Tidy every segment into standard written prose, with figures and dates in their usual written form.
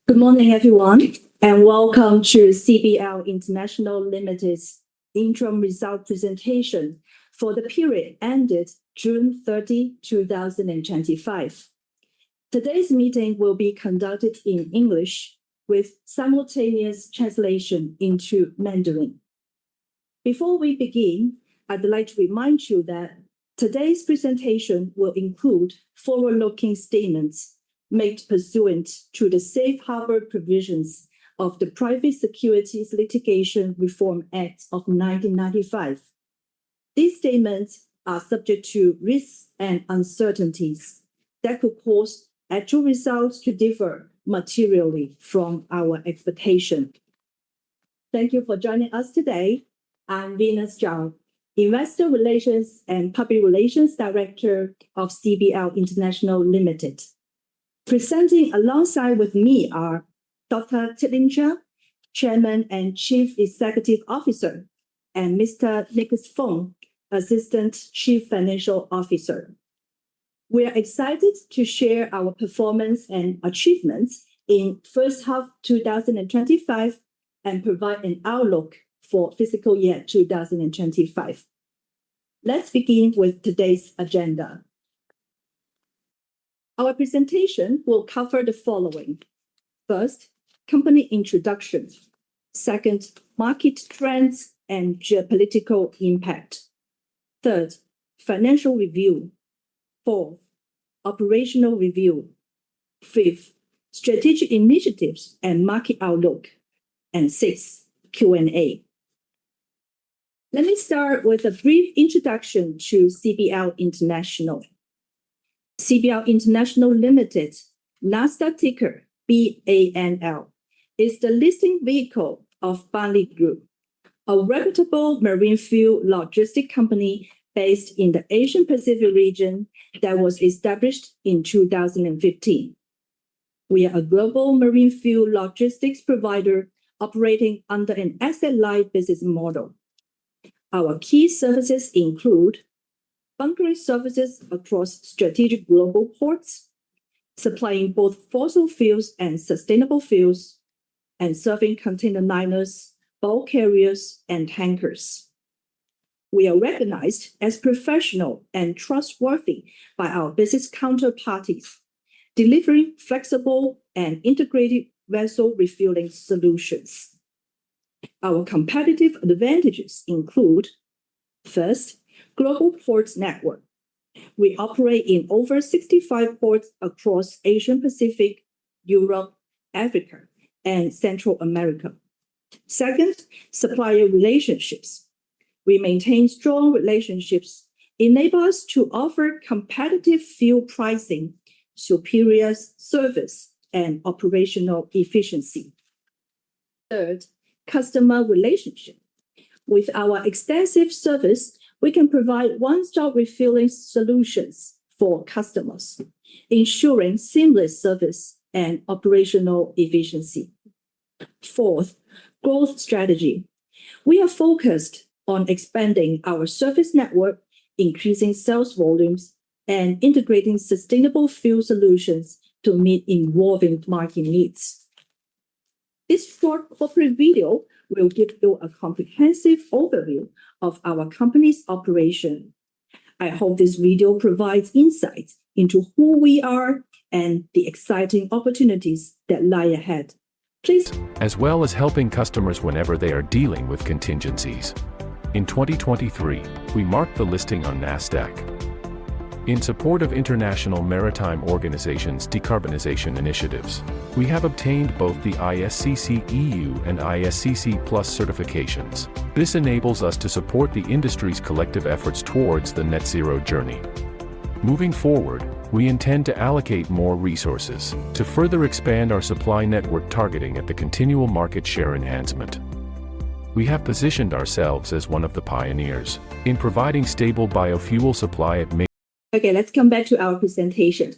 Good morning, everyone, and welcome to CBL International Limited's interim result presentation for the period ended June 30, 2025. Today's meeting will be conducted in English with simultaneous translation into Mandarin. Before we begin, I'd like to remind you that today's presentation will include forward-looking statements made pursuant to the safe harbor provisions of the Private Securities Litigation Reform Act of 1995. These statements are subject to risks and uncertainties that could cause actual results to differ materially from our expectation. Thank you for joining us today. I'm Venus Zhao, Investor Relations and Public Relations Director of CBL International Limited. Presenting alongside with me are Dr. Tilin Chia, Chairman and Chief Executive Officer, and Mr. Nicholas Fong, Assistant Chief Financial Officer. We are excited to share our performance and achievements in first half 2025 and provide an outlook for fiscal year 2025. Let's begin with today's agenda. Our presentation will cover the following. First, company introduction. Second, market trends and geopolitical impact. Third, financial review. Fourth, operational review. Fifth, strategic initiatives and market outlook. And sixth, Q&A. Let me start with a brief introduction to CBL International. CBL International Limited, Nasdaq ticker BANL, is the listing vehicle of Bali Group, a reputable marine fuel logistics company based in the Asian Pacific region that was established in 2015. We are a global marine fuel logistics provider operating under an asset-light business model. Our key services include bunkering services across strategic global ports, supplying both fossil fuels and sustainable fuels, and serving container liners, bulk carriers, and tankers. We are recognized as professional and trustworthy by our business counterparties, delivering flexible and integrated vessel refueling solutions. Our competitive advantages include, first, global ports network. We operate in over 65 ports across Asian Pacific, Europe, Africa, and Central America. Second, supplier relationships. We maintain strong relationships, enable us to offer competitive fuel pricing, superior service, and operational efficiency. Third, customer relationship. With our extensive service, we can provide one-stop refueling solutions for customers, ensuring seamless service and operational efficiency. Fourth, growth strategy. We are focused on expanding our service network, increasing sales volumes, and integrating sustainable fuel solutions to meet evolving market needs. This short corporate video will give you a comprehensive overview of our company's operation. I hope this video provides insight into who we are and the exciting opportunities that lie ahead. Please. As well as helping customers whenever they are dealing with contingencies. In 2023, we marked the listing on Nasdaq. In support of International Maritime Organization's decarbonization initiatives, we have obtained both the ISCC EU and ISCC Plus certifications. This enables us to support the industry's collective efforts towards the net zero journey. Moving forward, we intend to allocate more resources to further expand our supply network targeting at the continual market share enhancement. We have positioned ourselves as one of the pioneers in providing stable biofuel supply at Okay, let's come back to our presentation.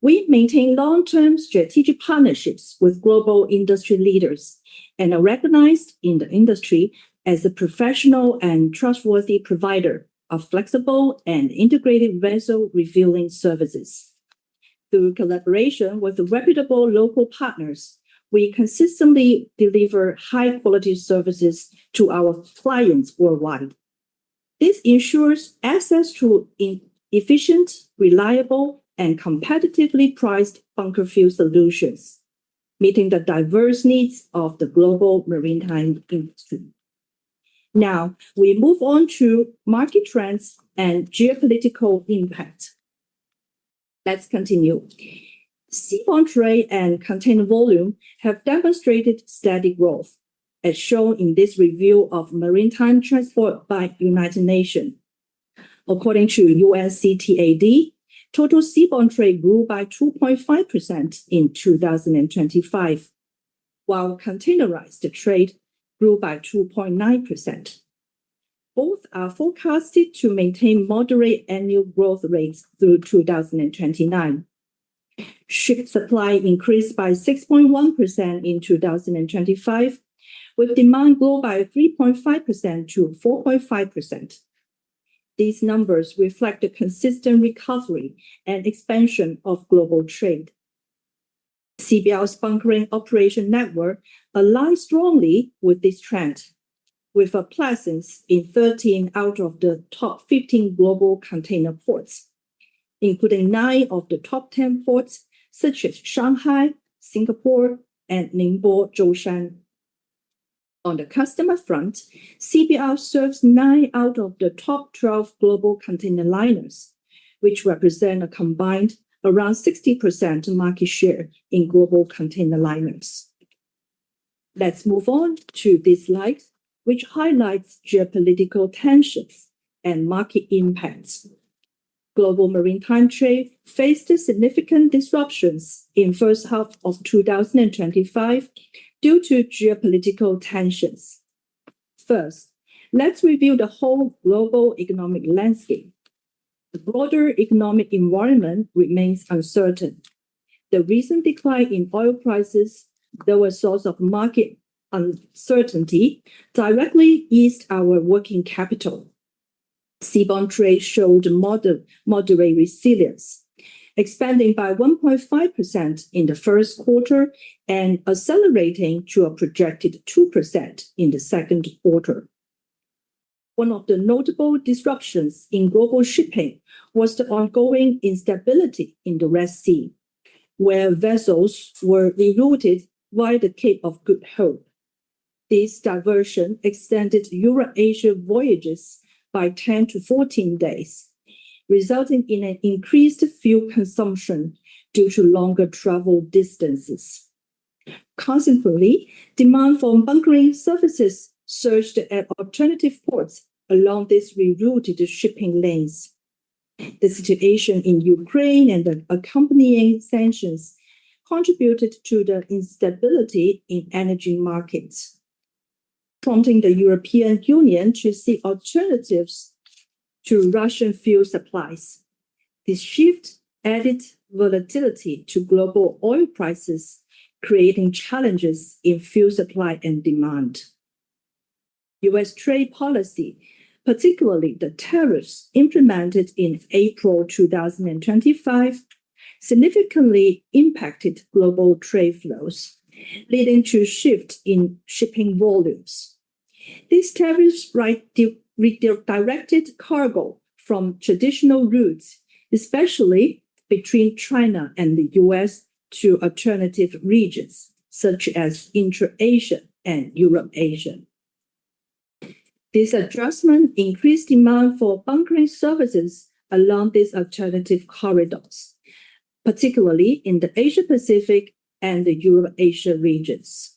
We maintain long-term strategic partnerships with global industry leaders and are recognized in the industry as a professional and trustworthy provider of flexible and integrated vessel refueling services. Through collaboration with reputable local partners, we consistently deliver high-quality services to our clients worldwide. This ensures access to efficient, reliable, and competitively priced bunker fuel solutions, meeting the diverse needs of the global maritime industry. Now, we move on to market trends and geopolitical impact. Let's continue. Seaborne trade and container volume have demonstrated steady growth, as shown in this review of maritime transport by United Nations. According to UNCTAD, total seaborne trade grew by 2.5% in 2025, while containerized trade grew by 2.9%. Both are forecasted to maintain moderate annual growth rates through 2029. Ship supply increased by 6.1% in 2025, with demand grow by 3.5% to 4.5%. These numbers reflect the consistent recovery and expansion of global trade. CBL's bunkering operation network aligns strongly with this trend, with a presence in 13 out of the top 15 global container ports, including 9 of the top 10 ports, such as Shanghai, Singapore, and Ningbo, Zhoushan. On the customer front, CBL serves 9 out of the top 12 global container liners, which represent a combined around 60% market share in global container liners. Let's move on to this slide, which highlights geopolitical tensions and market impacts. Global maritime trade faced significant disruptions in first half of 2025 due to geopolitical tensions. First, let's review the whole global economic landscape. The broader economic environment remains uncertain. The recent decline in oil prices, though a source of market uncertainty, directly eased our working capital. Seaborne trade showed moderate resilience, expanding by 1.5% in the first quarter and accelerating to a projected 2% in the second quarter. One of the notable disruptions in global shipping was the ongoing instability in the Red Sea, where vessels were rerouted via the Cape of Good Hope. This diversion extended Europe-Asia voyages by 10 to 14 days, resulting in an increased fuel consumption due to longer travel distances. Consequently, demand for bunkering services surged at alternative ports along these rerouted shipping lanes. The situation in Ukraine and the accompanying sanctions contributed to the instability in energy markets, prompting the European Union to seek alternatives to Russian fuel supplies. This shift added volatility to global oil prices, creating challenges in fuel supply and demand. U.S. trade policy, particularly the tariffs implemented in April 2025, significantly impacted global trade flows, leading to a shift in shipping volumes. These tariffs redirected cargo from traditional routes, especially between China and the US, to alternative regions, such as intra-Asia and Europe-Asia. This adjustment increased demand for bunkering services along these alternative corridors, particularly in the Asia-Pacific and the Europe-Asia regions.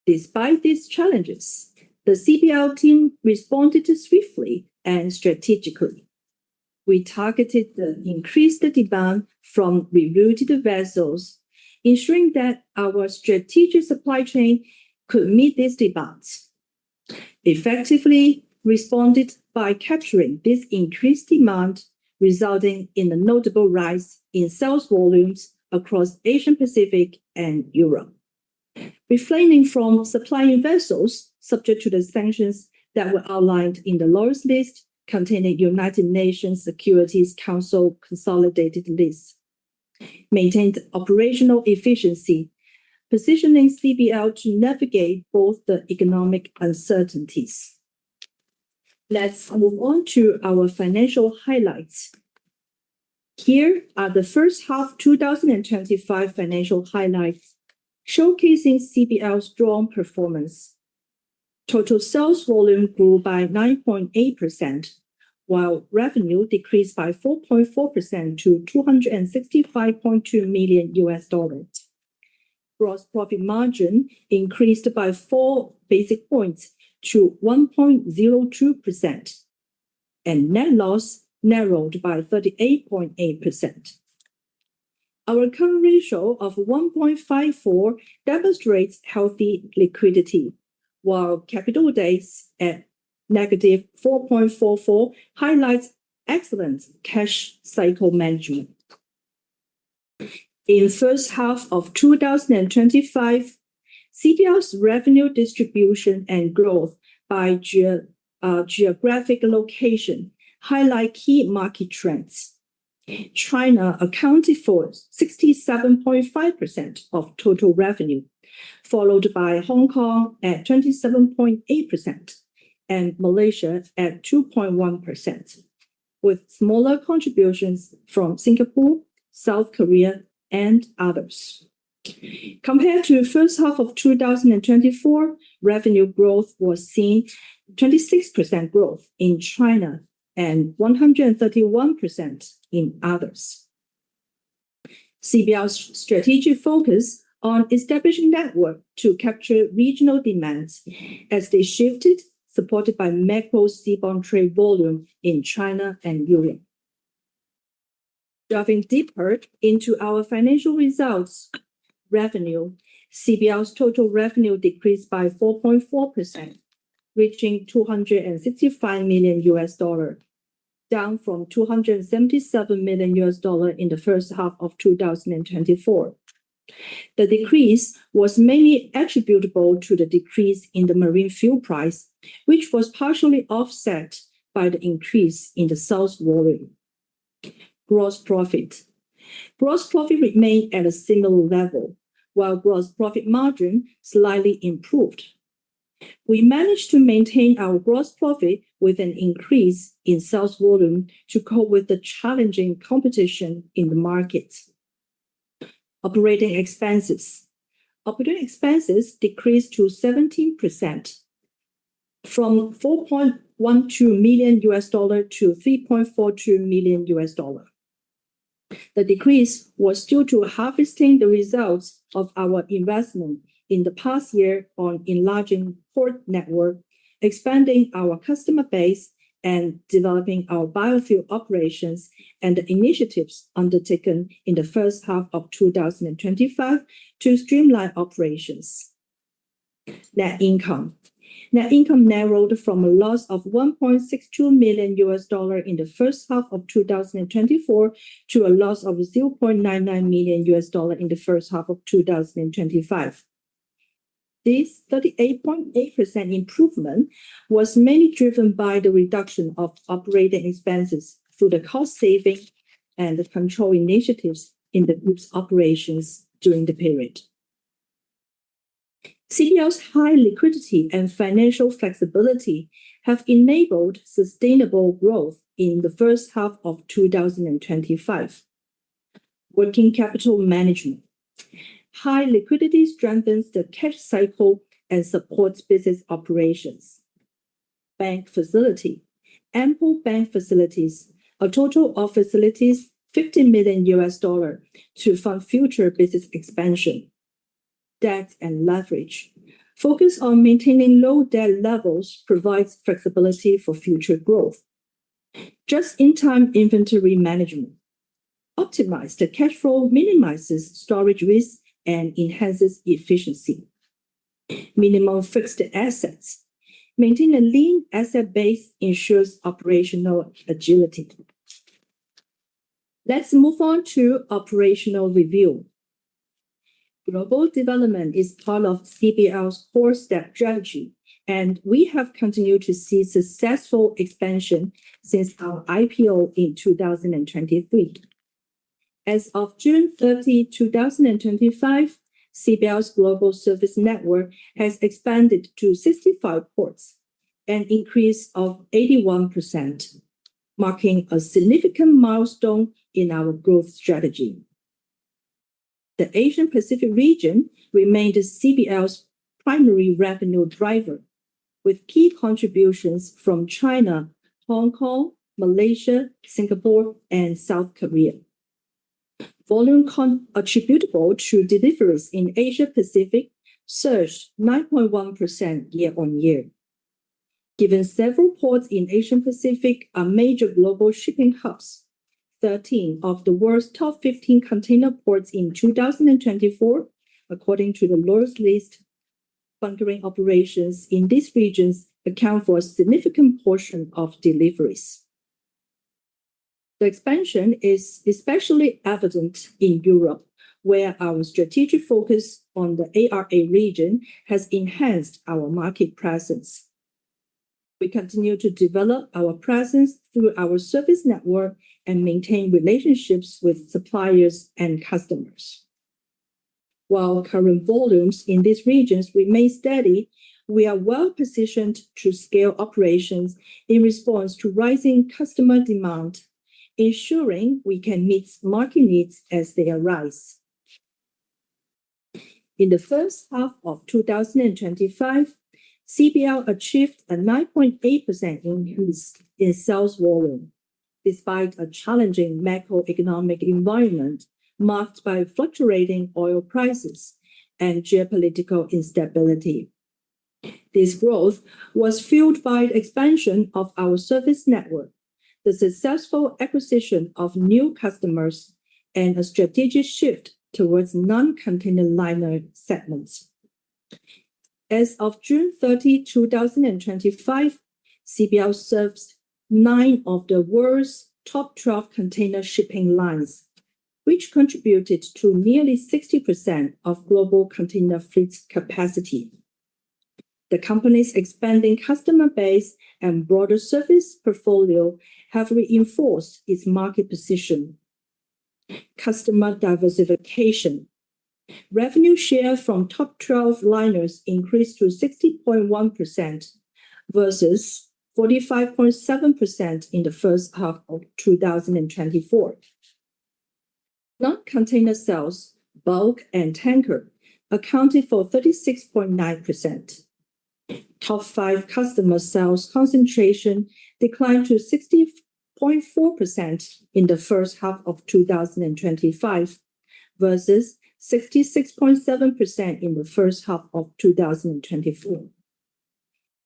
Despite these challenges, the CBL team responded swiftly and strategically. We targeted the increased demand from rerouted vessels, ensuring that our strategic supply chain could meet these demands. Effectively responded by capturing this increased demand, resulting in a notable rise in sales volumes across Asia Pacific and Europe. Refraining from supplying vessels subject to the sanctions that were outlined in the lowest list containing United Nations Security Council consolidated list, maintained operational efficiency, positioning CBL to navigate both the economic uncertainties. Let's move on to our financial highlights. Here are the first half 2025 financial highlights, showcasing CBL's strong performance. Total sales volume grew by 9.8%, while revenue decreased by 4.4% to $265.2 million. Gross profit margin increased by 4 basis points to 1.02%, and net loss narrowed by 38.8%. Our current ratio of 1.54 demonstrates healthy liquidity, while capital days at negative 4.44 highlights excellent cash cycle management. In the first half of 2025, CBL's revenue distribution and growth by geographic location highlight key market trends. China accounted for 67.5% of total revenue, followed by Hong Kong at 27.8% and Malaysia at 2.1%, with smaller contributions from Singapore, South Korea, and others. Compared to the first half of 2024, revenue growth was seen 26% growth in China and 131% in others. CBL's strategic focus on establishing network to capture regional demands as they shifted, supported by macro seaborne trade volume in China and Europe. Diving deeper into our financial results, CBL's total revenue decreased by 4.4%, reaching $265 million, down from $277 million in the first half of 2024. The decrease was mainly attributable to the decrease in the marine fuel price, which was partially offset by the increase in the sales volume. Gross profit remained at a similar level, while gross profit margin slightly improved. We managed to maintain our gross profit with an increase in sales volume to cope with the challenging competition in the market. Operating expenses decreased to 17%, from $4.12 million to $3.42 million. The decrease was due to harvesting the results of our investment in the past year on enlarging port network, expanding our customer base, and developing our biofuel operations and the initiatives undertaken in the first half of 2025 to streamline operations. Net income narrowed from a loss of $1.62 million in the first half of 2024 to a loss of $0.99 million in the first half of 2025. This 38.8% improvement was mainly driven by the reduction of operating expenses through the cost saving and the control initiatives in the group's operations during the period. CBL's high liquidity and financial flexibility have enabled sustainable growth in the first half of 2025. Working capital management. High liquidity strengthens the cash cycle and supports business operations. Bank facility. Ample bank facilities, a total of facilities $50 million to fund future business expansion. Debt and leverage. Focus on maintaining low debt levels provides flexibility for future growth. Just-in-time inventory management. Optimized cash flow minimizes storage risk and enhances efficiency. Minimum fixed assets. Maintain a lean asset base ensures operational agility. Let's move on to operational review. Global development is part of CBL's core strategy, and we have continued to see successful expansion since our IPO in 2023. As of June 30, 2025, CBL's global service network has expanded to 65 ports, an increase of 81%, marking a significant milestone in our growth strategy. The Asian Pacific region remained CBL's primary revenue driver, with key contributions from China, Hong Kong, Malaysia, Singapore, and South Korea. Volume attributable to deliveries in Asia Pacific surged 9.1% year-on-year. Given several ports in Asia Pacific are major global shipping hubs, 13 of the world's top 15 container ports in 2024, according to the Lloyd's list, bunkering operations in these regions account for a significant portion of deliveries. The expansion is especially evident in Europe, where our strategic focus on the ARA region has enhanced our market presence. We continue to develop our presence through our service network and maintain relationships with suppliers and customers. While current volumes in these regions remain steady, we are well positioned to scale operations in response to rising customer demand, ensuring we can meet market needs as they arise. In the first half of 2025, CBL achieved a 9.8% increase in sales volume, despite a challenging macroeconomic environment marked by fluctuating oil prices and geopolitical instability. This growth was fueled by the expansion of our service network, the successful acquisition of new customers, and a strategic shift towards non-container liner segments. As of June 30, 2025, CBL serves 9 of the world's top 12 container shipping lines, which contributed to nearly 60% of global container fleet capacity. The company's expanding customer base and broader service portfolio have reinforced its market position. Customer diversification. Revenue share from top 12 liners increased to 60.1% versus 45.7% in the first half of 2024. Non-container sales, bulk, and tanker accounted for 36.9%. Top 5 customer sales concentration declined to 60.4% in the first half of 2025 versus 66.7% in the first half of 2024.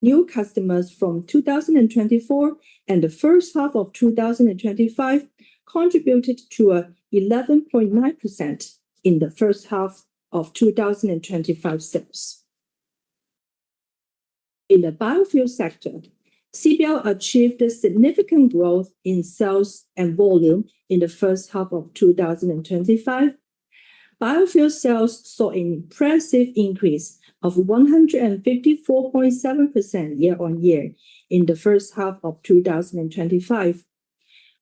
New customers from 2024 and the first half of 2025 contributed to a 11.9% in the first half of 2025 sales. In the biofuel sector, CBL achieved a significant growth in sales and volume in the first half of 2025. Biofuel sales saw an impressive increase of 154.7% year-on-year in the first half of 2025,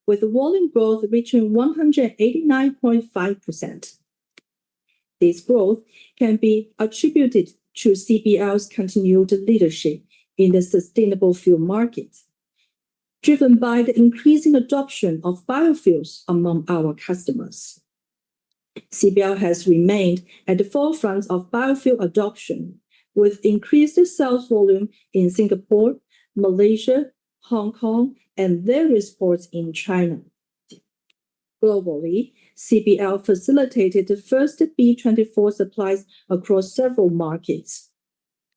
with volume growth reaching 189.5%. This growth can be attributed to CBL's continued leadership in the sustainable fuel market, driven by the increasing adoption of biofuels among our customers. CBL has remained at the forefront of biofuel adoption, with increased sales volume in Singapore, Malaysia, Hong Kong, and various ports in China. Globally, CBL facilitated the first B24 supplies across several markets.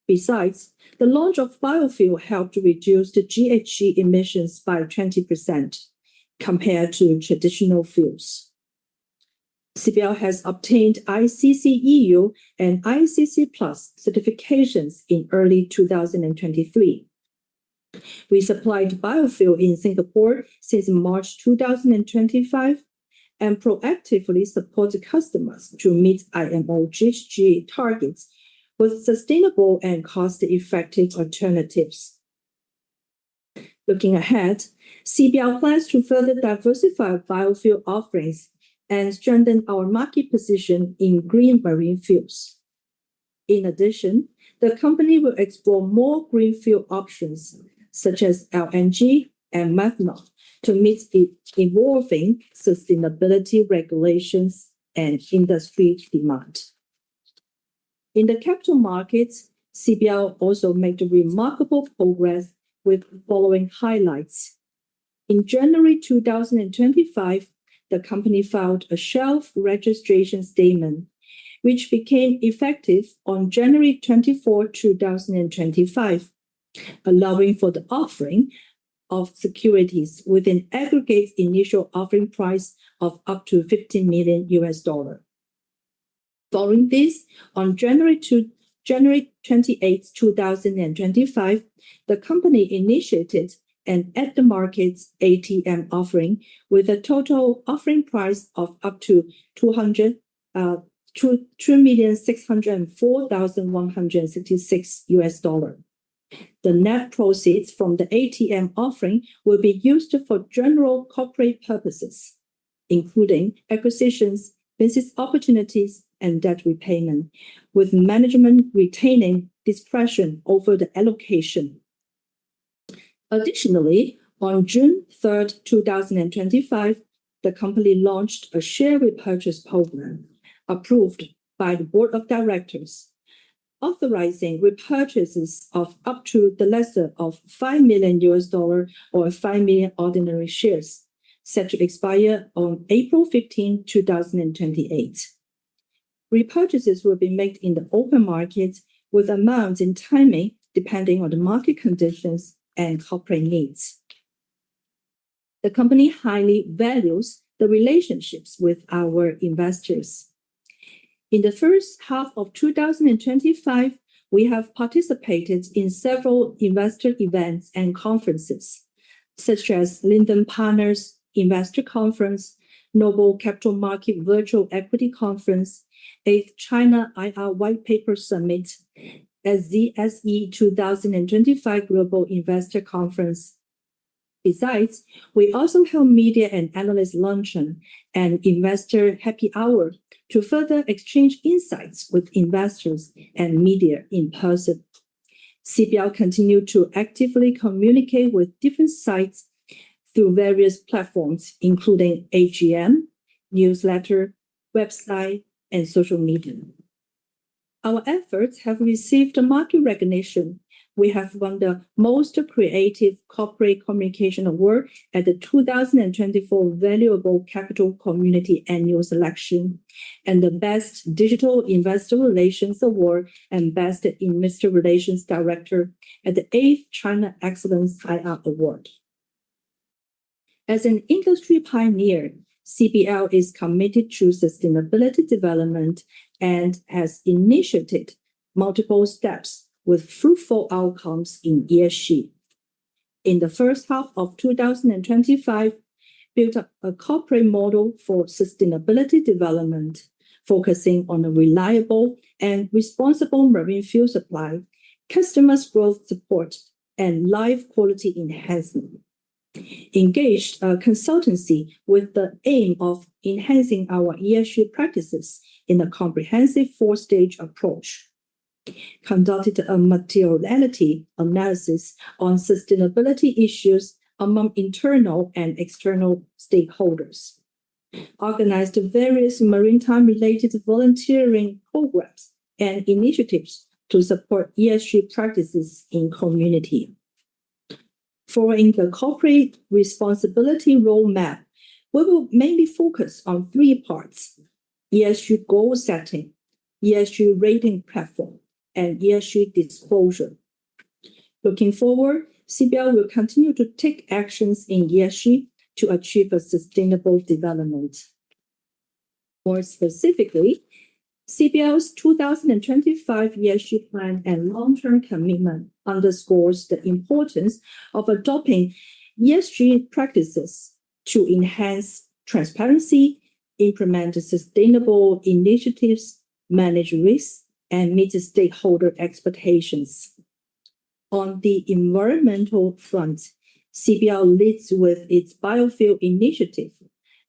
Besides, the launch of biofuel helped reduce the GHG emissions by 20% compared to traditional fuels. CBL has obtained ICC EU and ICC Plus certifications in early 2023. We supplied biofuel in Singapore since March 2025 and proactively support customers to meet IMO GHG targets with sustainable and cost-effective alternatives. Looking ahead, CBL plans to further diversify biofuel offerings and strengthen our market position in green marine fuels. In addition, the company will explore more greenfield options, such as LNG and methanol, to meet evolving sustainability regulations and industry demand. In the capital markets, CBL also made remarkable progress with the following highlights. In January 2025, the company filed a shelf registration statement, which became effective on January 24, 2025, allowing for the offering of securities with an aggregate initial offering price of up to $15 million. Following this, on January 28, 2025, the company initiated an at-the-market ATM offering with a total offering price of up to $2,604,166. The net proceeds from the ATM offering will be used for general corporate purposes, including acquisitions, business opportunities, and debt repayment, with management retaining discretion over the allocation. Additionally, on June 3, 2025, the company launched a share repurchase program approved by the board of directors, authorizing repurchases of up to the lesser of $5 million or 5 million ordinary shares, set to expire on April 15, 2028. Repurchases will be made in the open market with amounts and timing depending on the market conditions and corporate needs. The company highly values the relationships with our investors. In the first half of 2025, we have participated in several investor events and conferences, such as Linden Partners Investor Conference, Noble Capital Market Virtual Equity Conference, 8th China IR White Paper Summit, ZSE 2025 Global Investor Conference. Besides, we also held media and analyst luncheon and investor happy hour to further exchange insights with investors and media in person. CBL continued to actively communicate with different sites through various platforms, including AGM, newsletter, website, and social media. Our efforts have received market recognition. We have won the Most Creative Corporate Communication Award at the 2024 Valuable Capital Community Annual Selection, and the Best Digital Investor Relations Award and Best Investor Relations Director at the 8th China Excellence IR Award. As an industry pioneer, CBL is committed to sustainability development and has initiated multiple steps with fruitful outcomes in ESG. In the first half of 2025, built up a corporate model for sustainability development, focusing on a reliable and responsible marine fuel supply, customers' growth support, and life quality enhancement. Engaged a consultancy with the aim of enhancing our ESG practices in a comprehensive four-stage approach. Conducted a materiality analysis on sustainability issues among internal and external stakeholders. Organized various maritime-related volunteering programs and initiatives to support ESG practices in community. Following the corporate responsibility roadmap, we will mainly focus on three parts: ESG goal setting, ESG rating platform, and ESG disclosure. Looking forward, CBL will continue to take actions in ESG to achieve a sustainable development. More specifically, CBL's 2025 ESG plan and long-term commitment underscores the importance of adopting ESG practices to enhance transparency, implement sustainable initiatives, manage risks, and meet stakeholder expectations. On the environmental front, CBL leads with its biofuel initiative,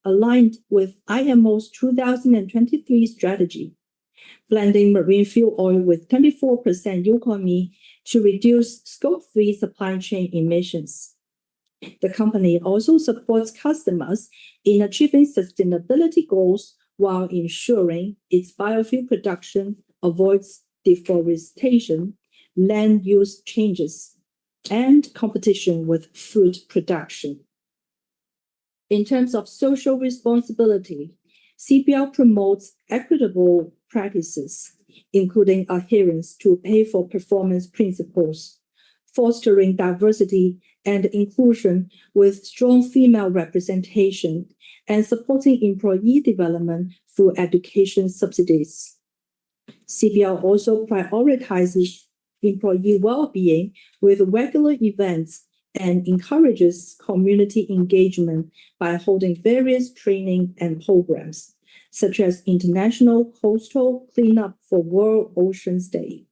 aligned with IMO's 2023 strategy. blending marine fuel oil with 24% economy to reduce Scope 3 supply chain emissions. The company also supports customers in achieving sustainability goals while ensuring its biofuel production avoids deforestation, land use changes, and competition with food production. In terms of social responsibility, CBL promotes equitable practices, including adherence to pay-for-performance principles, fostering diversity and inclusion with strong female representation, and supporting employee development through education subsidies. CBL also prioritizes employee well-being with regular events and encourages community engagement by holding various training and programs, such as International Coastal Cleanup for World Oceans Day.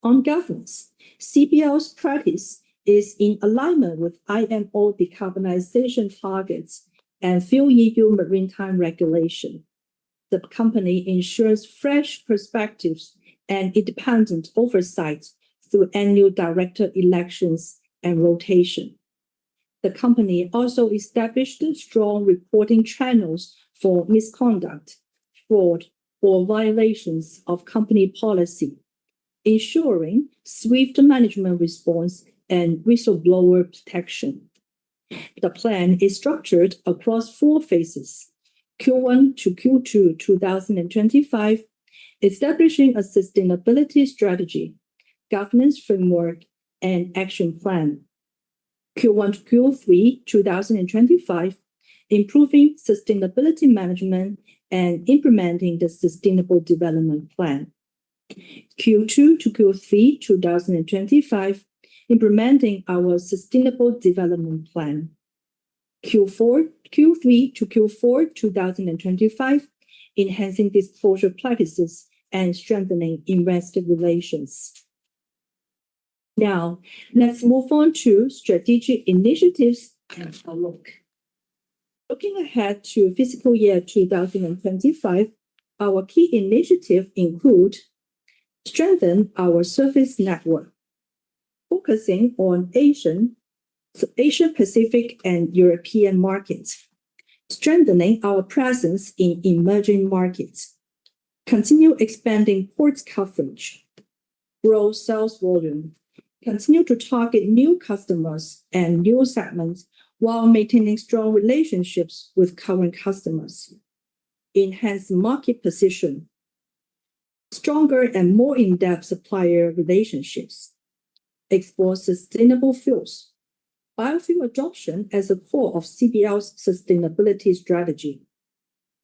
On governance, CBL's practice is in alignment with IMO decarbonization targets and FuelEU maritime regulation. The company ensures fresh perspectives and independent oversight through annual director elections and rotation. The company also established strong reporting channels for misconduct, fraud, or violations of company policy, ensuring swift management response and whistleblower protection. The plan is structured across 4 phases: Q1 to Q2 2025, establishing a sustainability strategy, governance framework, and action plan. Q1 to Q3 2025, improving sustainability management and implementing the Sustainable Development Plan. Q2 to Q3 2025, implementing our Sustainable Development Plan. Q3 to Q4 2025, enhancing disclosure practices and strengthening investor relations. Now, let's move on to strategic initiatives and outlook. Looking ahead to fiscal year 2025, our key initiatives include strengthen our service network, focusing on Asia Pacific and European markets, strengthening our presence in emerging markets, continue expanding ports coverage, grow sales volume, continue to target new customers and new segments while maintaining strong relationships with current customers, enhance market position, stronger and more in-depth supplier relationships, explore sustainable fuels, biofuel adoption as a core of CBL's sustainability strategy,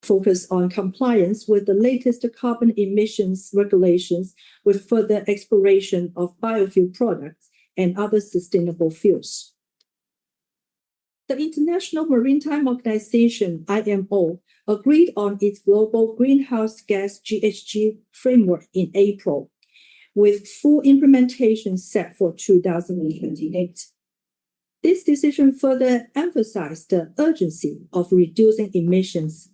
focus on compliance with the latest carbon emissions regulations with further exploration of biofuel products and other sustainable fuels. The International Maritime Organization, IMO, agreed on its global greenhouse gas GHG framework in April, with full implementation set for 2028. This decision further emphasized the urgency of reducing emissions,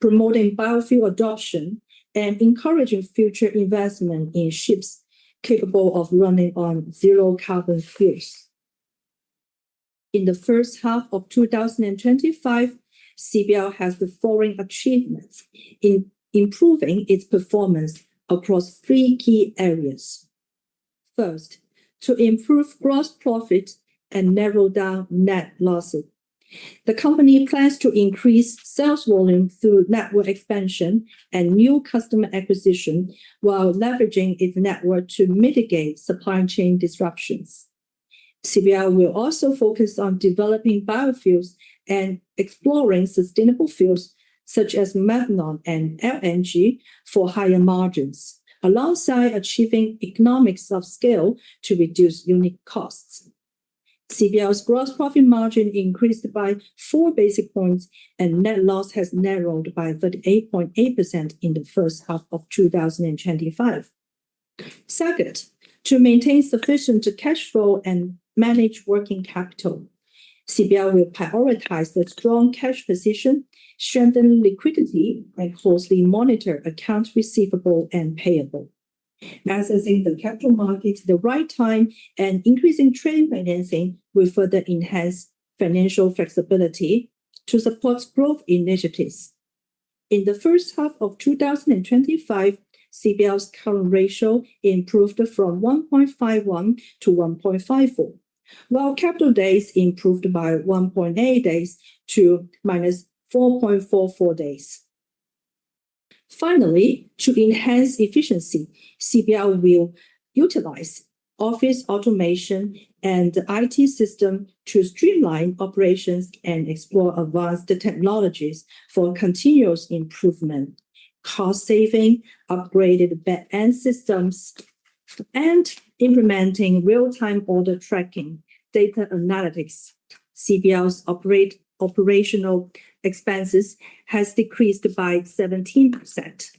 promoting biofuel adoption, and encouraging future investment in ships capable of running on zero carbon fuels. In the first half of 2025, CBL has the following achievements in improving its performance across 3 key areas. First, to improve gross profit and narrow down net losses. The company plans to increase sales volume through network expansion and new customer acquisition while leveraging its network to mitigate supply chain disruptions. CBL will also focus on developing biofuels and exploring sustainable fuels such as methanol and LNG for higher margins, alongside achieving economics of scale to reduce unit costs. CBL's gross profit margin increased by 4 basis points and net loss has narrowed by 38.8% in the first half of 2025. Second, to maintain sufficient cash flow and manage working capital. CBL will prioritize the strong cash position, strengthen liquidity, and closely monitor accounts receivable and payable. Accessing the capital market at the right time and increasing trade financing will further enhance financial flexibility to support growth initiatives. In the first half of 2025, CBL's current ratio improved from 1.51 to 1.54, while capital days improved by 1.8 days to minus 4.44 days. Finally, to enhance efficiency, CBL will utilize office automation and IT system to streamline operations and explore advanced technologies for continuous improvement, cost saving, upgraded back-end systems, and implementing real-time order tracking, data analytics. CBL's operational expenses has decreased by 17%.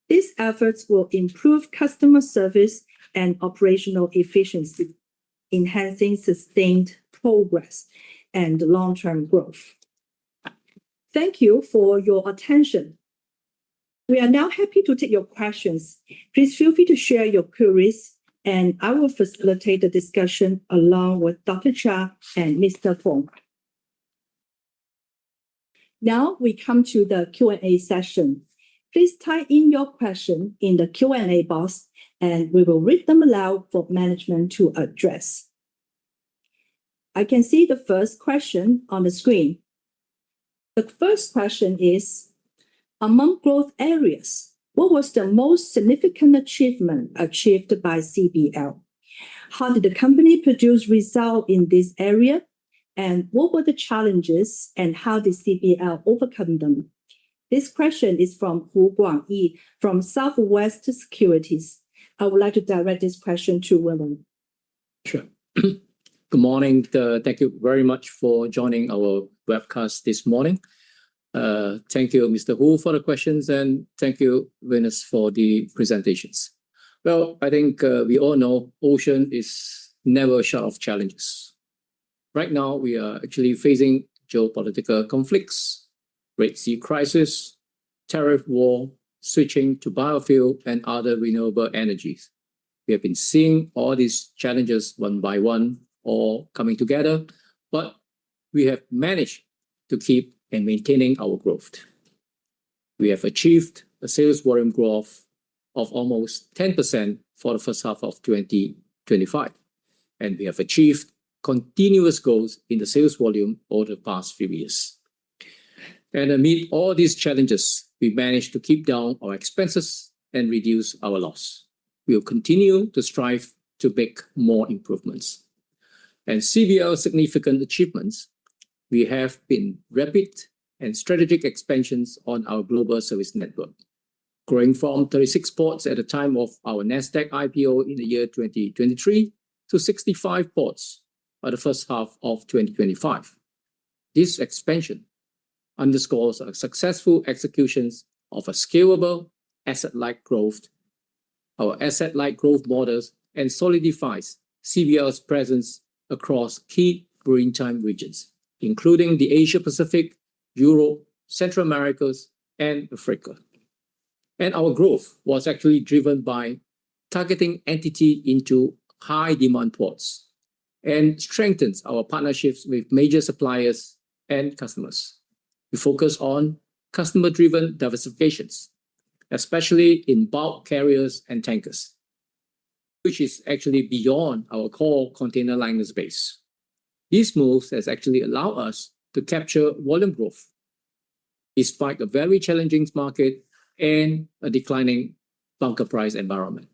These efforts will improve customer service and operational efficiency, enhancing sustained progress and long-term growth. Thank you for your attention. We are now happy to take your questions. Please feel free to share your queries, and I will facilitate the discussion along with Dr. Chia and Mr. Fong. Now we come to the Q&A session. Please type in your question in the Q&A box, and we will read them aloud for management to address. I can see the first question on the screen. The first question is, among growth areas, what was the most significant achievement achieved by CBL? How did the company produce results in this area? And what were the challenges and how did CBL overcome them? This question is from Hu Guangyi from Southwest Securities. I would like to direct this question to William. Sure. Good morning. Thank you very much for joining our webcast this morning. Thank you, Mr. Hu, for the questions, and thank you, Venus, for the presentations. Well, I think we all know ocean is never short of challenges. Right now, we are actually facing geopolitical conflicts, Red Sea crisis, tariff war, switching to biofuel and other renewable energies. We have been seeing all these challenges one by one, all coming together, but we have managed to keep and maintaining our growth. We have achieved a sales volume growth of almost 10% for the first half of 2025, and we have achieved continuous growth in the sales volume over the past few years. And amid all these challenges, we managed to keep down our expenses and reduce our loss. We will continue to strive to make more improvements. And CBL's significant achievements, we have been rapid and strategic expansions on our global service network, growing from 36 ports at the time of our NASDAQ IPO in the year 2023 to 65 ports by the first half of 2025. This expansion underscores our successful executions of a scalable asset-light growth, our asset-light growth models, and solidifies CBL's presence across key maritime regions, including the Asia-Pacific, Europe, Central Americas, and Africa. And our growth was actually driven by targeting entity into high-demand ports and strengthens our partnerships with major suppliers and customers. We focus on customer-driven diversifications, especially in bulk carriers and tankers, which is actually beyond our core container liner space. These moves has actually allowed us to capture volume growth despite a very challenging market and a declining bunker price environment.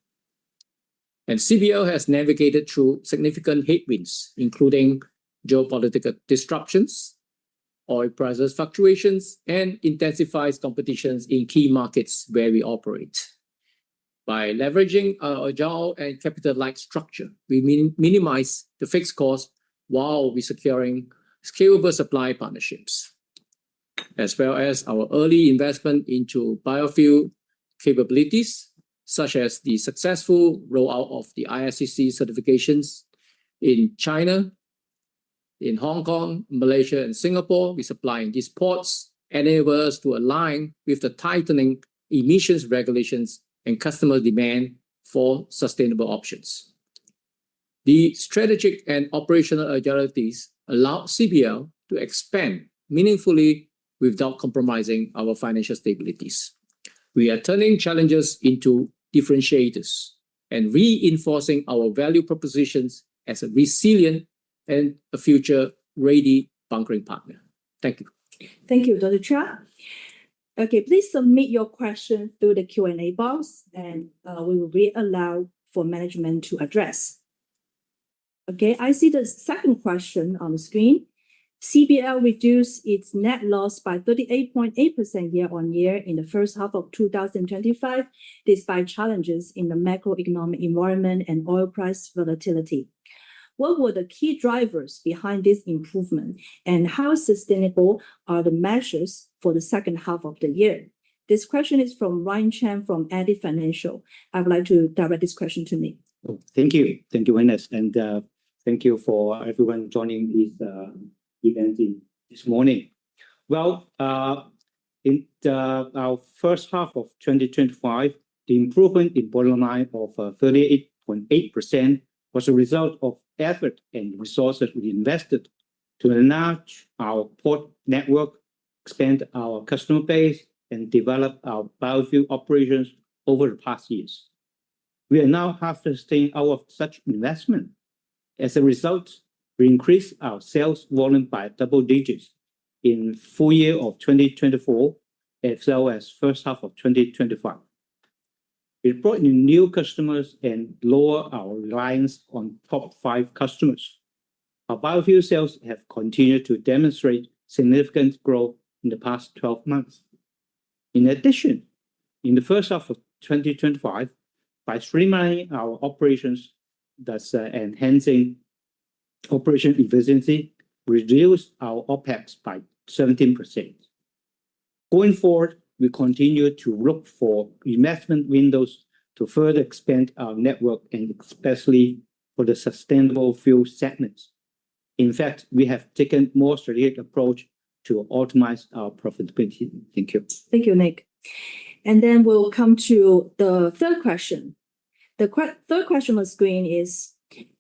And CBL has navigated through significant headwinds, including geopolitical disruptions, oil prices fluctuations, and intensifies competitions in key markets where we operate. By leveraging our agile and capital-light structure, we minimize the fixed cost while we securing scalable supply partnerships, as well as our early investment into biofuel capabilities, such as the successful rollout of the ISCC certifications in China, in Hong Kong, Malaysia, and Singapore. We supply in these ports, enable us to align with the tightening emissions regulations and customer demand for sustainable options. The strategic and operational agilities allow CBL to expand meaningfully without compromising our financial stabilities. We are turning challenges into differentiators and reinforcing our value propositions as a resilient and a future-ready bunkering partner. Thank you. Thank you, Dr. Chia. Okay, please submit your question through the Q&A box, and we will read aloud for management to address. Okay, I see the second question on the screen. CBL reduced its net loss by 38.8% year-on-year in the first half of 2025, despite challenges in the macroeconomic environment and oil price volatility. What were the key drivers behind this improvement, and how sustainable are the measures for the second half of the year? This question is from Ryan Chan from Eddy Financial. I would like to direct this question to Nick. Oh, thank you, Venus, and thank you for everyone joining this event this morning. Well, in our first half of 2025, the improvement in bottom line of 38.8% was a result of effort and resources we invested to enlarge our port network, expand our customer base, and develop our biofuel operations over the past years. We are now harvesting out of such investment. As a result, we increased our sales volume by double digits in full year of 2024, as well as first half of 2025. We brought in new customers and lowered our reliance on top 5 customers. Our biofuel sales have continued to demonstrate significant growth in the past 12 months. In addition, in the first half of 2025, by streamlining our operations, thus enhancing operation efficiency, we reduced our OpEx by 17%. Going forward, we continue to look for investment windows to further expand our network, and especially for the sustainable fuel segments. In fact, we have taken a more strategic approach to optimize our profitability. Thank you. Thank you, Nick. And then we'll come to the third question. The third question on the screen is,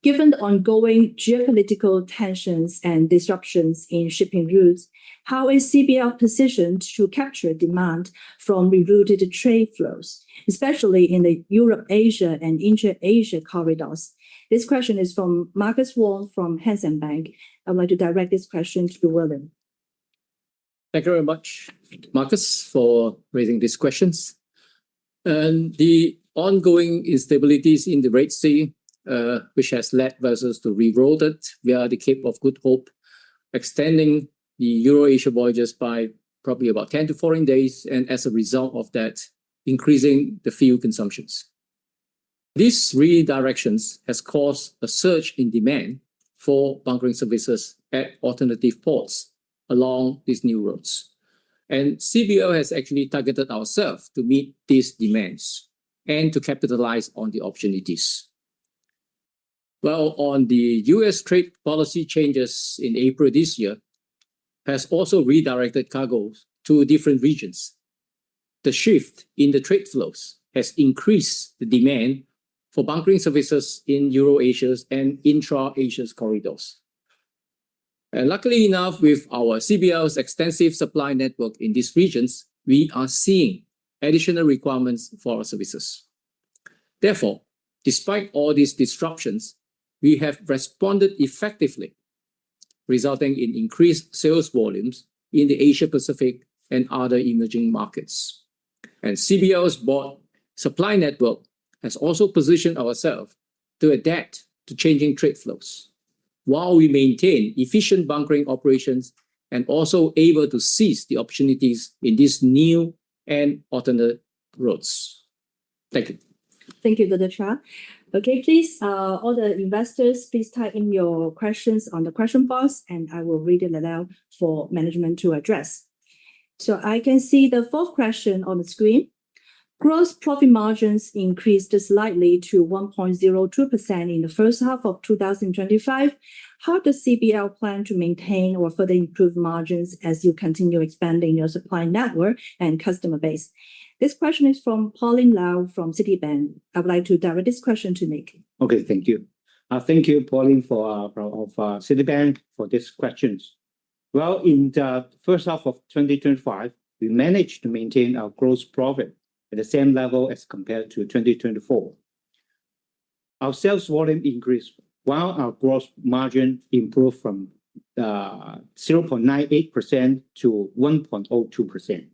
given the ongoing geopolitical tensions and disruptions in shipping routes, how is CBL positioned to capture demand from rerouted trade flows, especially in the Europe-Asia and Intra-Asia corridors? This question is from Marcus Wong from Hang Seng Bank. I would like to direct this question to William. Thank you very much, Marcus, for raising these questions. And the ongoing instabilities in the Red Sea, which has led vessels to reroute it via the Cape of Good Hope, extending the Euro-Asia voyages by probably about 10 to 14 days, and as a result of that, increasing the fuel consumptions. These redirections has caused a surge in demand for bunkering services at alternative ports along these new routes. And CBL has actually targeted ourselves to meet these demands and to capitalize on the opportunities. Well, on the US trade policy changes in April this year, has also redirected cargoes to different regions. The shift in the trade flows has increased the demand for bunkering services in Euro-Asia's and intra-Asia's corridors. And luckily enough, with our CBL's extensive supply network in these regions, we are seeing additional requirements for our services. Therefore, despite all these disruptions, we have responded effectively, resulting in increased sales volumes in the Asia-Pacific and other emerging markets. And CBL's broad supply network has also positioned ourselves to adapt to changing trade flows, while we maintain efficient bunkering operations and also able to seize the opportunities in these new and alternate routes. Thank you. Thank you, Dr. Chia. Okay, please, all the investors, please type in your questions on the question box, and I will read it aloud for management to address. So I can see the fourth question on the screen. Gross profit margins increased slightly to 1.02% in the first half of 2025. How does CBL plan to maintain or further improve margins as you continue expanding your supply network and customer base? This question is from Pauline Lau from Citibank. I would like to direct this question to Nick. Okay, thank you. Thank you, Pauline, of Citibank for these questions. Well, in the first half of 2025, we managed to maintain our gross profit at the same level as compared to 2024. Our sales volume increased while our gross margin improved from 0.98% to 1.02%.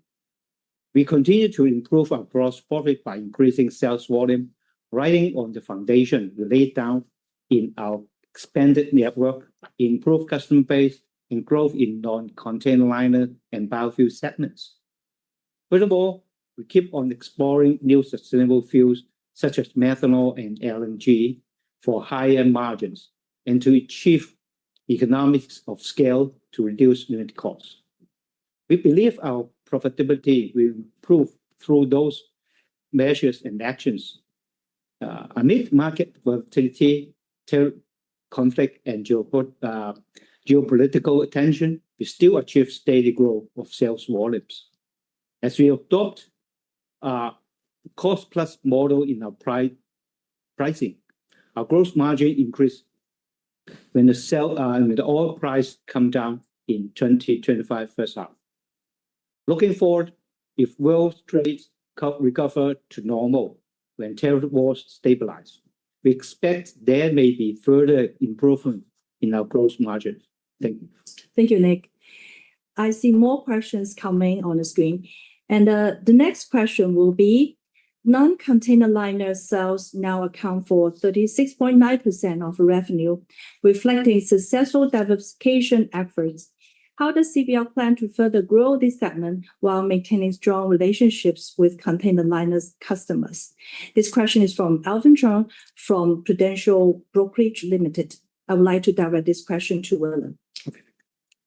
We continue to improve our gross profit by increasing sales volume, riding on the foundation we laid down in our expanded network, improved customer base, and growth in non-container liner and biofuel segments. Furthermore, we keep on exploring new sustainable fuels such as methanol and LNG for higher margins and to achieve economics of scale to reduce unit costs. We believe our profitability will improve through those measures and actions. Amid market volatility, terror, conflict, and geopolitical tension, we still achieve steady growth of sales volumes. As we adopt a cost-plus model in our pricing, our gross margin increased when the oil price comes down in 2025 first half. Looking forward, if world trade recover to normal when tariff wars stabilize, we expect there may be further improvement in our gross margins. Thank you. Thank you, Nick. I see more questions coming on the screen. And the next question will be, non-container liner sales now account for 36.9% of revenue, reflecting successful diversification efforts. How does CBL plan to further grow this segment while maintaining strong relationships with container liners customers? This question is from Alvin Chong from Prudential Brokerage Limited. I would like to direct this question to William. Okay.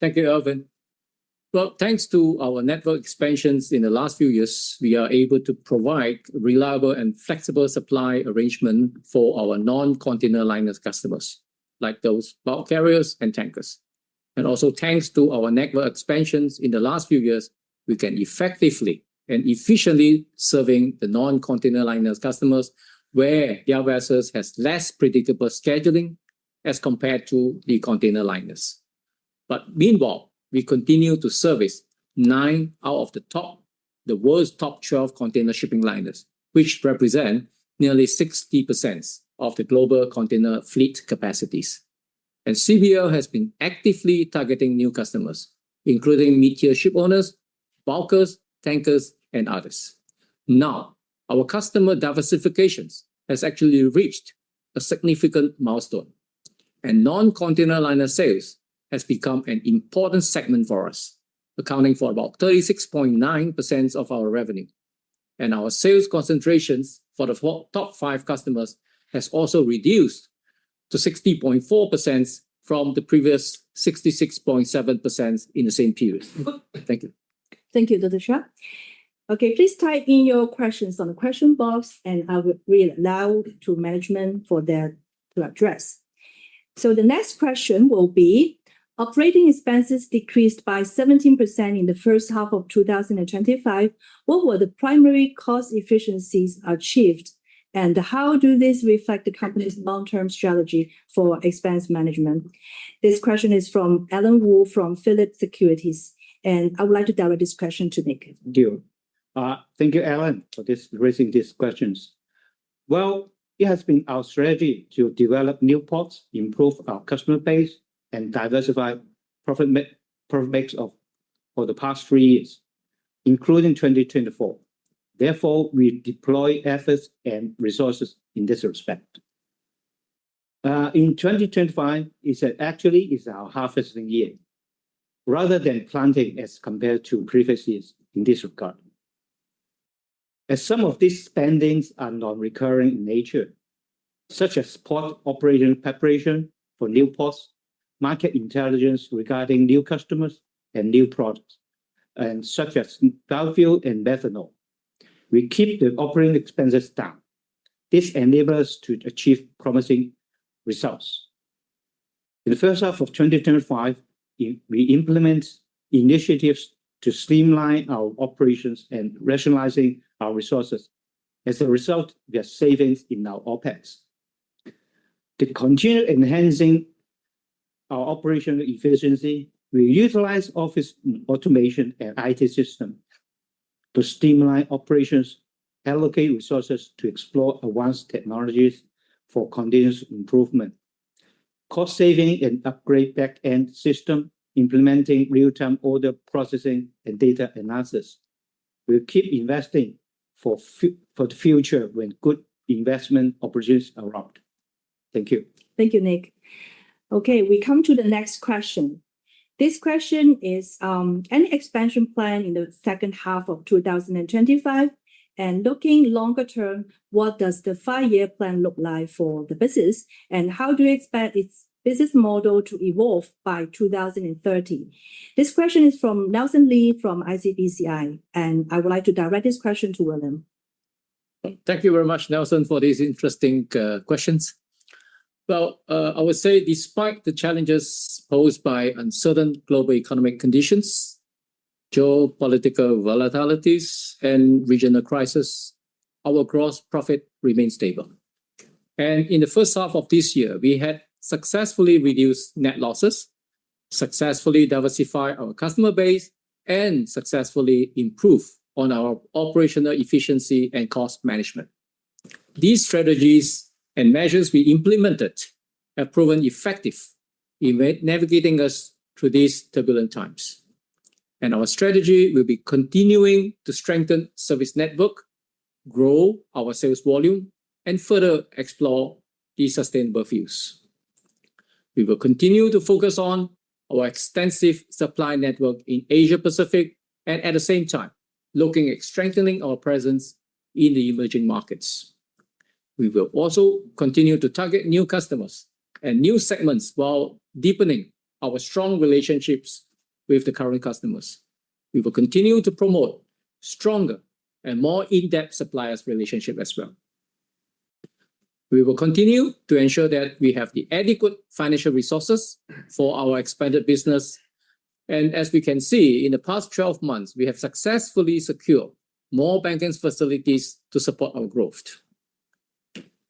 Thank you, Alvin. Well, thanks to our network expansions in the last few years, we are able to provide reliable and flexible supply arrangement for our non-container liners customers, like those bulk carriers and tankers. And also thanks to our network expansions in the last few years, we can effectively and efficiently serving the non-container liners customers where their vessels has less predictable scheduling as compared to the container liners. But meanwhile, we continue to service 9 out of the world's top 12 container shipping liners, which represent nearly 60% of the global container fleet capacities. And CBL has been actively targeting new customers, including mid-tier ship owners, bulkers, tankers, and others. Now, our customer diversifications has actually reached a significant milestone, and non-container liner sales has become an important segment for us, accounting for about 36.9% of our revenue. And our sales concentrations for the top 5 customers has also reduced to 60.4% from the previous 66.7% in the same period. Thank you. Thank you, Dr. Shah. Okay, please type in your questions on the question box and I will read aloud to management for them to address. So the next question will be, operating expenses decreased by 17% in the first half of 2025. What were the primary cost efficiencies achieved? And how do these reflect the company's long-term strategy for expense management? This question is from Alan Wu from Phillip Securities. And I would like to direct this question to Nick. Thank you. Thank you, Alan, for raising these questions. Well, it has been our strategy to develop new ports, improve our customer base, and diversify profit mix for the past 3 years, including 2024. Therefore, we deploy efforts and resources in this respect. In 2025, actually is our harvesting year, rather than planting as compared to previous years in this regard. As some of these spendings are non-recurring in nature, such as port operation preparation for new ports, market intelligence regarding new customers and new products, and such as biofuel and methanol, we keep the operating expenses down. This enables us to achieve promising results. In the first half of 2025, we implement initiatives to streamline our operations and rationalizing our resources. As a result, we have savings in our OpEx. To continue enhancing our operational efficiency, we utilize office automation and IT systems to streamline operations, allocate resources to explore advanced technologies for continuous improvement, cost saving and upgrade back-end system, implementing real-time order processing and data analysis. We'll keep investing for the future when good investment opportunities arise. Thank you. Thank you, Nick. Okay, we come to the next question. This question is any expansion plan in the second half of 2025? And looking longer term, what does the 5-year plan look like for the business? And how do you expect its business model to evolve by 2030? This question is from Nelson Lee from ICBCI, and I would like to direct this question to William. Thank you very much, Nelson, for these interesting questions. Well, I would say despite the challenges posed by uncertain global economic conditions, geopolitical volatilities, and regional crisis, our gross profit remains stable. And in the first half of this year, we had successfully reduced net losses, successfully diversified our customer base, and successfully improved on our operational efficiency and cost management. These strategies and measures we implemented have proven effective in navigating us through these turbulent times. And our strategy will be continuing to strengthen service network, grow our sales volume, and further explore these sustainable fuels. We will continue to focus on our extensive supply network in Asia Pacific and at the same time, looking at strengthening our presence in the emerging markets. We will also continue to target new customers and new segments while deepening our strong relationships with the current customers. We will continue to promote stronger and more in-depth suppliers relationship as well. We will continue to ensure that we have the adequate financial resources for our expanded business. And as we can see, in the past 12 months, we have successfully secured more banking facilities to support our growth.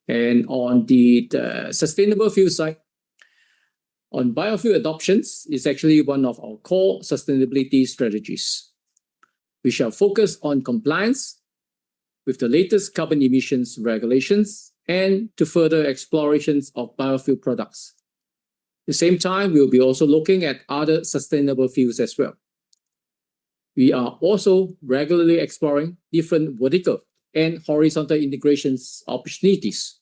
And on the sustainable fuel side, on biofuel adoptions is actually one of our core sustainability strategies. We shall focus on compliance with the latest carbon emissions regulations and to further explorations of biofuel products. At the same time, we'll be also looking at other sustainable fuels as well. We are also regularly exploring different vertical and horizontal integrations opportunities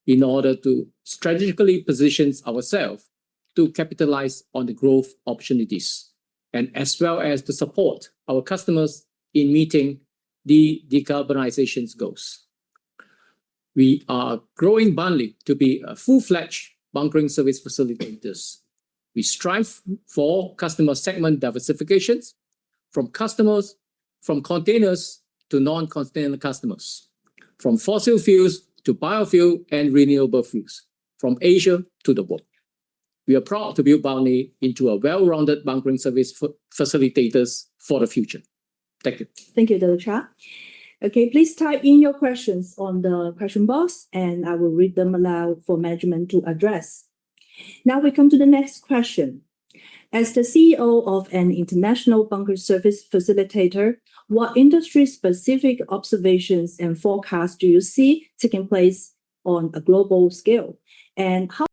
in order to strategically position ourselves to capitalize on the growth opportunities, and as well as to support our customers in meeting the decarbonization goals. We are growing boldly to be a full-fledged bunkering service facilitators. We strive for customer segment diversifications from containers to non-container customers, from fossil fuels to biofuel and renewable fuels, from Asia to the world. We are proud to build boldly into a well-rounded bunkering service facilitators for the future. Thank you. Thank you, Dr. Cha. Okay, please type in your questions on the question box and I will read them aloud for management to address. Now we come to the next question. As the CEO of an international bunker service facilitator, what industry-specific observations and forecasts do you see taking place on a global scale? And how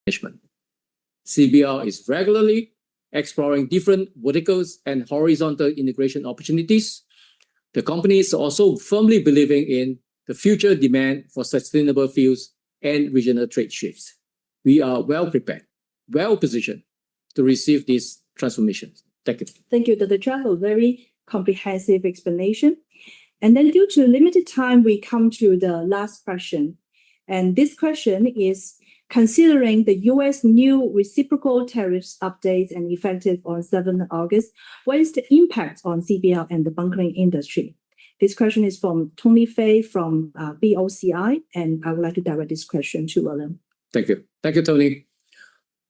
management. CBL is regularly exploring different verticals and horizontal integration opportunities. The company is also firmly believing in the future demand for sustainable fuels and regional trade shifts. We are well prepared, well positioned to receive these transformations. Thank you. Thank you, Dr. Chia, for a very comprehensive explanation. And then due to limited time, we come to the last question. And this question is, considering the U.S. new reciprocal tariffs updates and effective on 7th August, what is the impact on CBL and the bunkering industry? This question is from Tony Fei from BOCI, and I would like to direct this question to William. Thank you. Thank you, Tony.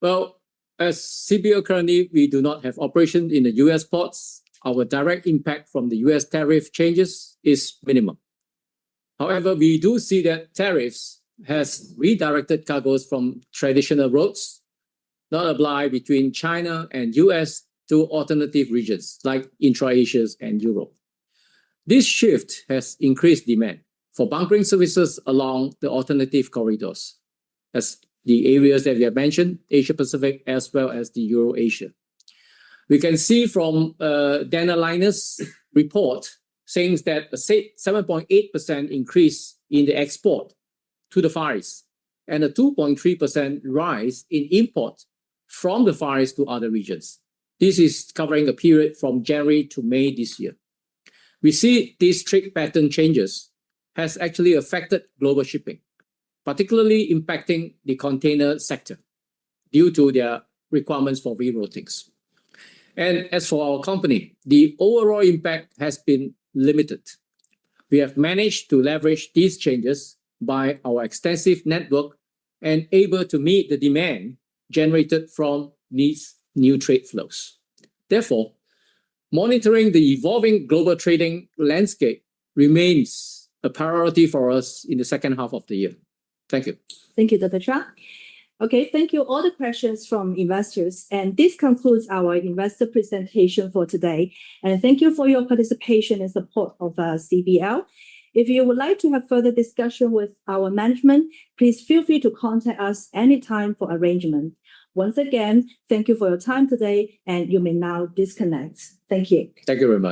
Well, as CBL currently, we do not have operations in the U.S. ports. Our direct impact from the U.S. tariff changes is minimal. However, we do see that tariffs has redirected cargoes from traditional routes, not apply between China and US to alternative regions like intra-Asia and Europe. This shift has increased demand for bunkering services along the alternative corridors, as the areas that we have mentioned, Asia Pacific as well as the Euro-Asia. We can see from Dana Linus report saying that a 7.8% increase in the export to the Far East and a 2.3% rise in import from the Far East to other regions. This is covering a period from January to May this year. We see these trade pattern changes has actually affected global shipping, particularly impacting the container sector due to their requirements for reroutings. And as for our company, the overall impact has been limited. We have managed to leverage these changes by our extensive network and able to meet the demand generated from these new trade flows. Therefore, monitoring the evolving global trading landscape remains a priority for us in the second half of the year. Thank you. Thank you, Dr. Chia. Okay, thank you all the questions from investors. And this concludes our investor presentation for today. And thank you for your participation and support of CBL. If you would like to have further discussion with our management, please feel free to contact us anytime for arrangement. Once again, thank you for your time today, and you may now disconnect. Thank you. Thank you very much.